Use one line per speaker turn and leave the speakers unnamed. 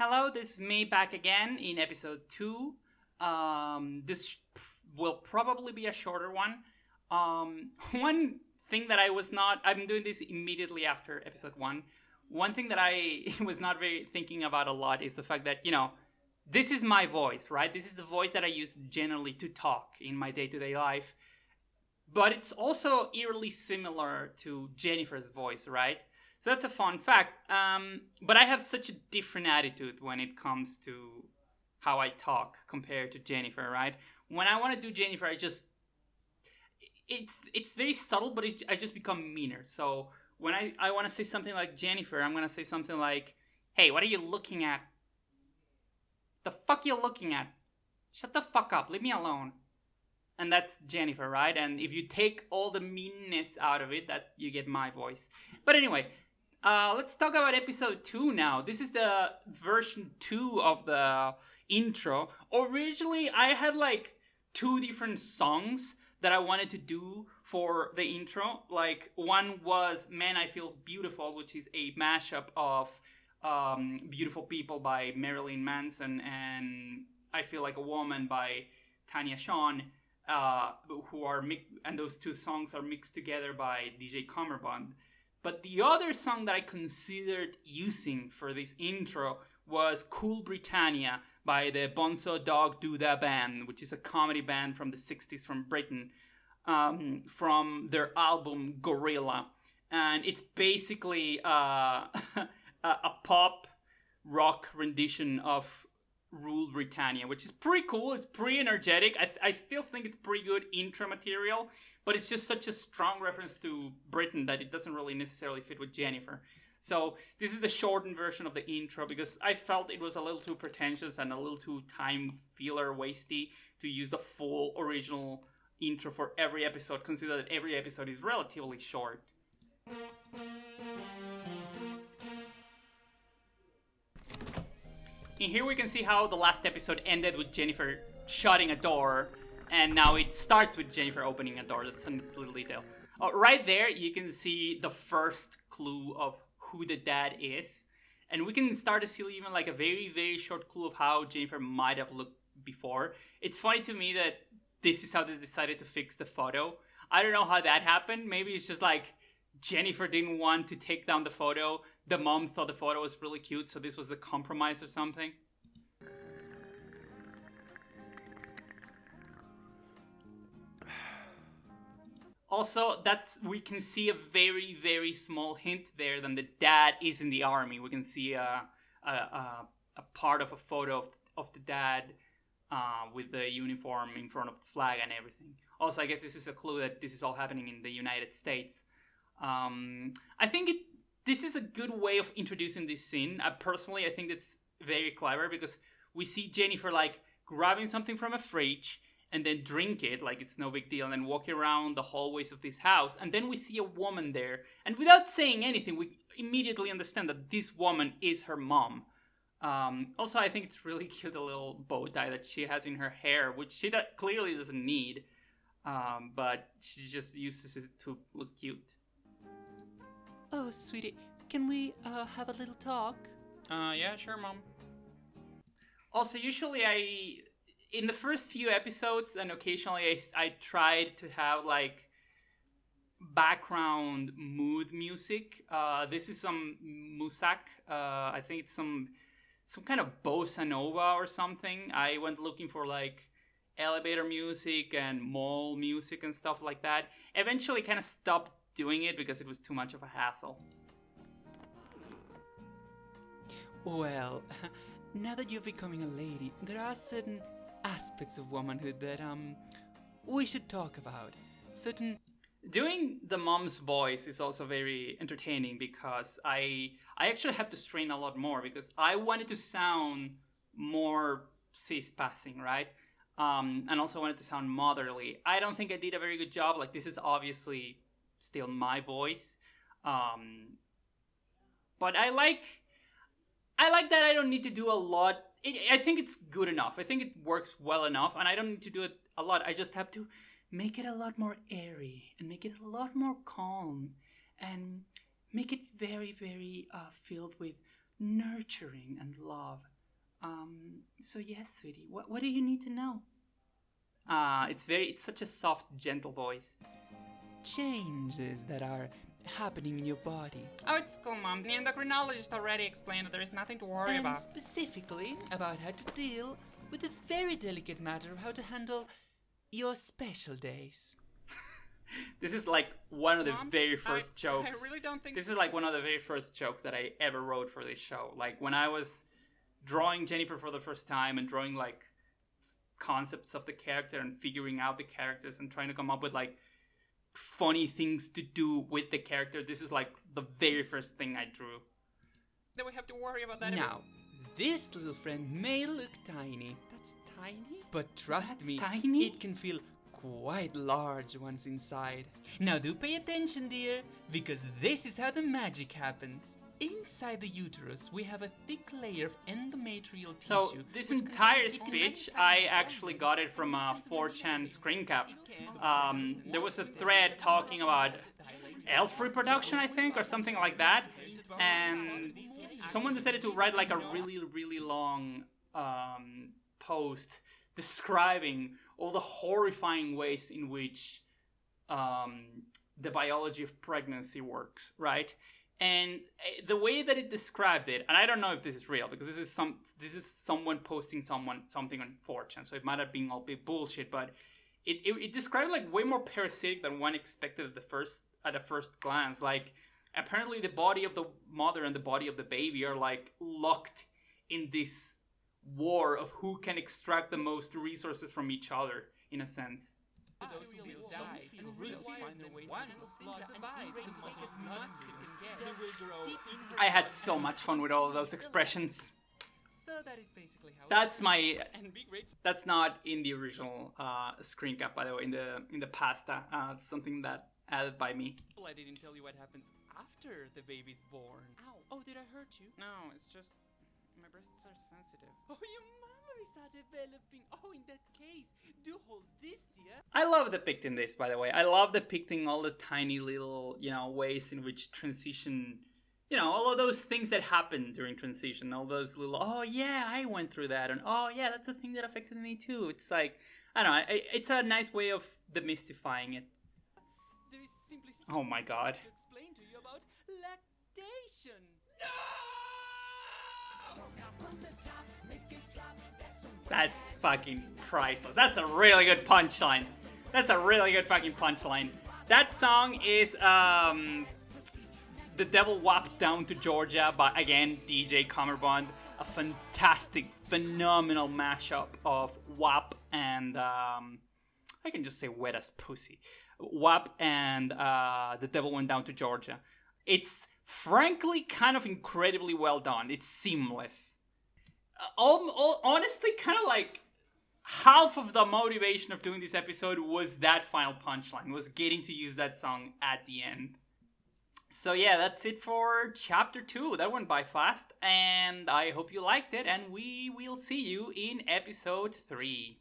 Hello, this is me back again in episode 2. This will probably be a shorter one. One thing that I'm doing this immediately after episode 1. One thing that I was not very thinking about a lot is the fact that, this is my voice, right? This is the voice that I use generally to talk in my day-to-day life. But it's also eerily similar to Jennyfer's voice, right? So that's a fun fact. But I have such a different attitude when it comes to how I talk compared to Jennyfer, right? When I want to do Jennyfer, it's very subtle, but I just become meaner. So when I want to say something like Jennyfer, I'm going to say something like, hey, what are you looking at? The fuck you looking at? Shut the fuck up. Leave me alone. And that's Jennyfer, right? And if you take all the meanness out of it, that you get my voice. But anyway, let's talk about episode 2 now. This is the version 2 of the intro. Originally, I had like 2 different songs that I wanted to do for the intro. Like, one was Man, I Feel Beautiful, which is a mashup of Beautiful People by Marilyn Manson and I Feel Like a Woman by Tanya Shawn. And those 2 songs are mixed together by DJ Cummerbund. But the other song that I considered using for this intro was Cool Britannia by the Bonzo Dog Doodah Band, which is a comedy band from the 60s from Britain, from their album Gorilla. And it's basically a pop rock rendition of Rule Britannia, which is pretty cool. It's pretty energetic. I still think it's pretty good intro material, but it's just such a strong reference to Britain that it doesn't really necessarily fit with Jennyfer. So this is the shortened version of the intro because I felt it was a little too pretentious and a little too time filler wasty to use the full original intro for every episode, consider that every episode is relatively short. And here we can see how the last episode ended with Jennyfer shutting a door, and now it starts with Jennyfer opening a door. That's a little detail. Right there, you can see the first clue of who the dad is, and we can start to see even like a very, very short clue of how Jennyfer might have looked before. It's funny to me that this is how they decided to fix the photo. I don't know how that happened. Maybe it's just like Jennyfer didn't want to take down the photo. The mom thought the photo was really cute, so this was the compromise or something. Also, we can see a very, very small hint there that the dad is in the army. We can see a part of a photo of the dad with the uniform in front of the flag and everything. Also, I guess this is a clue that this is all happening in the United States. I think this is a good way of introducing this scene. Personally, I think it's very clever because we see Jennyfer like grabbing something from a fridge and then drink it like it's no big deal and then walking around the hallways of this house. And then we see a woman there. And without saying anything, we immediately understand that this woman is her mom. Also, I think it's really cute, the little bow tie that she has in her hair, which she clearly doesn't need. But she just uses it to look cute.
Oh, sweetie, can we have a little talk?
Yeah, sure, Mom.
Also, usually in the first few episodes and occasionally I tried to have like background mood music. This is some musak. I think it's some kind of bossa nova or something. I went looking for like elevator music and mall music and stuff like that. Eventually kind of stopped doing it because it was too much of a hassle.
Well, now that you're becoming a lady, there are certain aspects of womanhood that we should talk about.
Doing the mom's voice is also very entertaining because I actually have to strain a lot more because I wanted to sound more cis-passing, right? And also wanted to sound motherly. I don't think I did a very good job. Like, this is obviously still my voice. But I like that I don't need to do a lot. I think it's good enough. I think it works well enough, and I don't need to do it a lot. I just have to make it a lot more airy, and make it a lot more calm, and make it very, very filled with nurturing and love. So yes, sweetie, what do you need to know? It's such a soft, gentle voice.
Changes that are happening in your body.
Oh, it's cool, Mom. The endocrinologist already explained that there is nothing to worry
And
about.
specifically about how to deal with the very delicate matter of how to handle your special days.
This is like one of the
Mom,
very first
I
jokes.
really don't think...
This is like one of the very first jokes that I ever wrote for this show. Like when I was drawing Jennyffer for the first time and drawing like concepts of the character and figuring out the characters and trying to come up with like funny things to do with the character, this is like the very first thing I drew.
That we have to worry about that.
Now, this little friend may look tiny. That's tiny? But trust
That's
me,
tiny?
it can feel quite large once inside. Now do pay attention, dear, because this is how the magic happens. Inside the uterus, we have a thick layer of endometrial
So
tissue.
this
which
entire
contains
speech, I actually got it from a 4chan screen cap. There was a thread talking about elf reproduction, I think, or something like that, and someone decided to write like a really, really long post describing all the horrifying ways in which the biology of pregnancy works, right? And the way that it described it, and I don't know if this is real because this is someone posting something on 4chan, so it might have been all big bullshit, but it described like way more parasitic than one expected at the first glance. Like apparently the body of the mother and the body of the baby are like locked in this war of who can extract the most resources from each other, in a sense. I had so much fun with all of those expressions.
So that is basically how
That's not in the original screen cap, by the way, in the pasta. It's something that added by me.
I didn't tell you what happens after the baby's born. Ow. Oh, did I hurt you?
No, it's just... my breasts are sensitive.
Oh, your memories are developing. Oh, in that case, do hold this, dear.
I love depicting this, by the way. I love depicting all the tiny little, ways in which transition, all of those things that happen during transition, all those little, oh yeah, I went through that, and oh yeah, that's a thing that affected me too. It's like, I don't know, it's a nice way of demystifying it.
There is simply
Oh my god.
to explain to you about lactation.
That's fucking priceless. That's a really good punchline. That's a really good fucking punchline. That song is The Devil Whopped Down to Georgia by, again, DJ Cummerbund. A fantastic, phenomenal mashup of WAP and I can just say wet as pussy. WAP and The Devil Went Down to Georgia. It's frankly kind of incredibly well done. It's seamless. Honestly, kind of like half of the motivation of doing this episode was that final punchline, was getting to use that song at the end. So yeah, that's it for chapter 2. That went by fast, and I hope you liked it, and we will see you in episode 3.